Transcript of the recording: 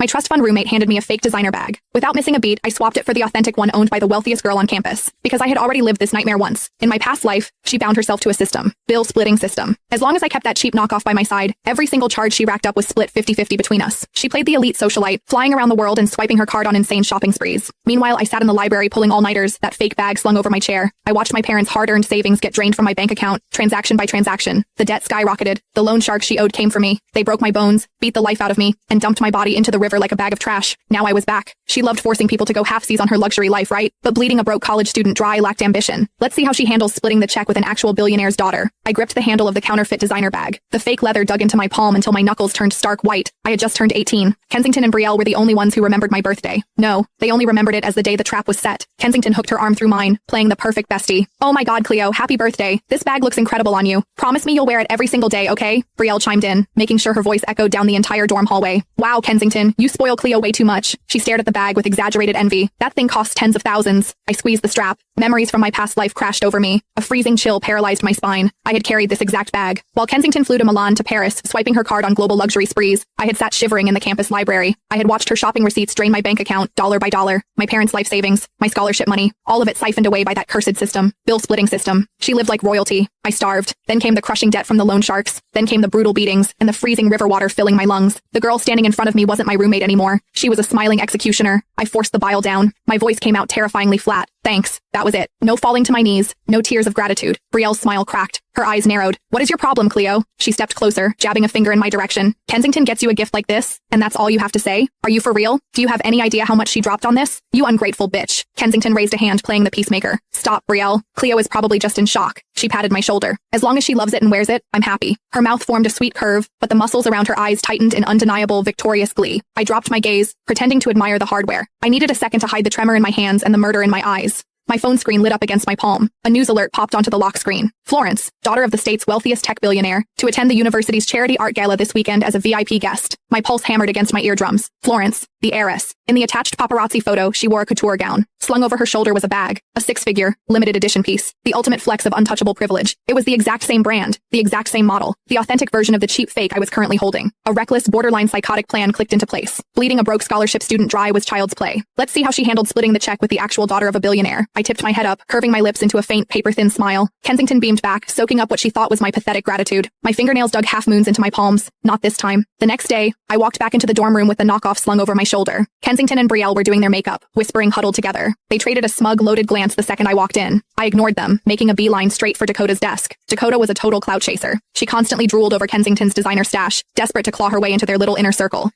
My trust fund roommate handed me a fake designer bag. Without missing a beat, I swapped it for the authentic one owned by the wealthiest girl on campus. Because I had already lived this nightmare once. In my past life, she bound herself to a system. Bill splitting system. As long as I kept that cheap knockoff by my side, every single charge she racked up was split 50-50 between us. She played the elite socialite, flying around the world and swiping her card on insane shopping sprees. Meanwhile, I sat in the library pulling all-nighters, that fake bag slung over my chair. I watched my parents' hard-earned savings get drained from my bank account, transaction by transaction. The debt skyrocketed. The loan shark she owed came for me. They broke my bones, beat the life out of me, and dumped my body into the river like a bag of trash. Now I was back. She loved forcing people to go halfsies on her luxury life, right? But bleeding a broke college student dry lacked ambition. Let's see how she handles splitting the check with an actual billionaire's daughter. I gripped the handle of the counterfeit designer bag. The fake leather dug into my palm until my knuckles turned stark white. I had just turned 18. Kensington and Brielle were the only ones who remembered my birthday. No, they only remembered it as the day the trap was set. Kensington hooked her arm through mine, playing the perfect bestie. Oh my god, Cleo, happy birthday. This bag looks incredible on you. Promise me you'll wear it every single day, okay? Brielle chimed in, making sure her voice echoed down the entire dorm hallway. Wow, Kensington, you spoil Cleo way too much. She stared at the bag with exaggerated envy. That thing costs tens of thousands. I squeezed the strap. Memories from my past life crashed over me. A freezing chill paralyzed my spine. I had carried this exact bag. While Kensington flew to Milan to Paris, swiping her card on global luxury sprees, I had sat shivering in the campus library. I had watched her shopping receipts drain my bank account, dollar by dollar. My parents' life savings, my scholarship money, all of it siphoned away by that cursed system. Bill-splitting system. She lived like royalty. I starved. Then came the crushing debt from the loan sharks. Then came the brutal beatings, and the freezing river water filling my lungs. The girl standing in front of me wasn't my roommate anymore. She was a smiling executioner. I forced the bile down. My voice came out terrifyingly flat. Thanks. That was it. No falling to my knees. No tears of gratitude. Brielle's smile cracked. Her eyes narrowed. What is your problem, Cleo? She stepped closer, jabbing a finger in my direction. Kensington gets you a gift like this, and that's all you have to say? Are you for real? Do you have any idea how much she dropped on this? You ungrateful bitch. Kensington raised a hand, playing the peacemaker. Stop, Brielle. Cleo is probably just in shock. She patted my shoulder. As long as she loves it and wears it, I'm happy. Her mouth formed a sweet curve, but the muscles around her eyes tightened in undeniable, victorious glee. I dropped my gaze, pretending to admire the hardware. I needed a second to hide the tremor in my hands and the murder in my eyes. My phone screen lit up against my palm. A news alert popped onto the lock screen. Florence, daughter of the state's wealthiest tech billionaire, to attend the university's charity art gala this weekend as a VIP guest. My pulse hammered against my eardrums. Florence, the heiress. In the attached paparazzi photo, she wore a couture gown. Slung over her shoulder was a bag, a six-figure, limited edition piece, the ultimate flex of untouchable privilege. It was the exact same brand, the exact same model, the authentic version of the cheap fake I was currently holding. A reckless, borderline psychotic plan clicked into place. Bleeding a broke scholarship student dry was child's play. Let's see how she handled splitting the check with the actual daughter of a billionaire. I tipped my head up, curving my lips into a faint, paper-thin smile. Kensington beamed back, soaking up what she thought was my pathetic gratitude. My fingernails dug half-moons into my palms. Not this time. The next day, I walked back into the dorm room with the knockoff slung over my shoulder. Kensington and Brielle were doing their makeup, whispering huddled together. They traded a smug, loaded glance the second I walked in. I ignored them, making a beeline straight for Dakota's desk. Dakota was a total clout chaser. She constantly drooled over Kensington's designer stash, desperate to claw her way into their little inner circle.